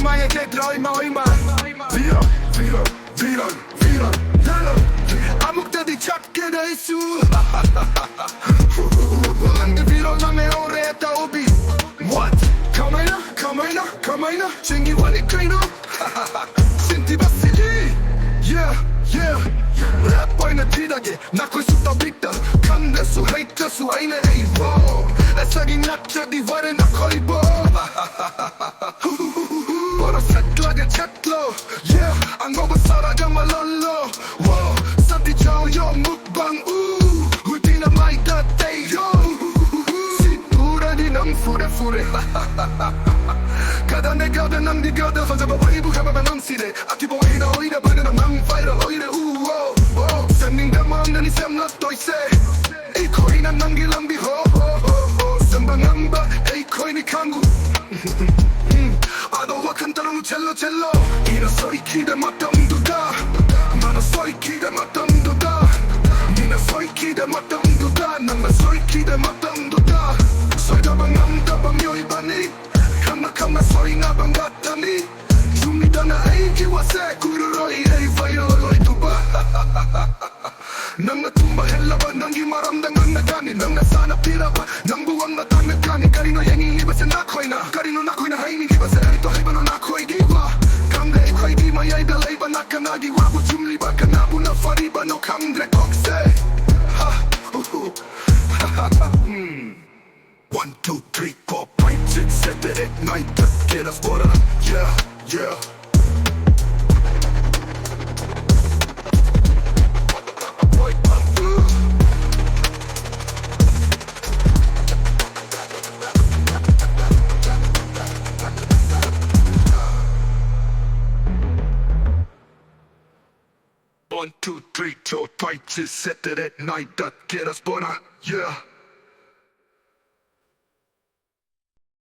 mayek 들어 임마 위런 암흑다디 찾게 돼있어 내 위로 남의 오래했다 오비 What? 가만히나 쟁기와니 크리노 신티바시지 Yeah 랩보이는 뒤다게 낳고 싶다 빅다 간대수 헤이트수 아이네 에이보 애착이 낙자디 와래 나 거리보 버릇 새ట్లా게 챗로 Yeah 안 거부 살아가마 롤로 산티 저요 묵방 울티나 마이다 데이요 시뚜라니 남 fu래 가다 내 가다 남 니 가다 선잡아 와이부 가봐봐 남 시대 아티보 이나 오이나 버리나 남 파이러 오이네 우오 샘닝 담아 없는 이 샘나 또 있어 이 코이나 남길 남비 호호호호 선방한바 에이 코이니 강구 아도와 간단한 첼로 이나 소리 기대 맞담도다 마나 소리 기대 맞담도다 니나 소리 기대 맞담도다 남나 소리 기대 맞담도다 소리다방 남다방 요이바니 캄나 소리 나방 같다니 준비다나 에이기 와세 구르러이 에이 바이러로이 두바 남나 tumba 헬라바 난기 말함당 난나가니 남나 사나 피라바 남부왕 나 당나가니 가리노 행이 입에서 나코이나 가리노 나코이나 하이니 입에서 또 해바노 나코이기와 감대 코이기 YAI 달레이바 나카나기 와부 줌리바 카나부나 파리바 노 감드레 톡세 One, two, three, four, five, six, seven, eight, nine, 10, get us water, yeah One, two, three, four, five, six, seven, eight, nine, 10, get us water, yeah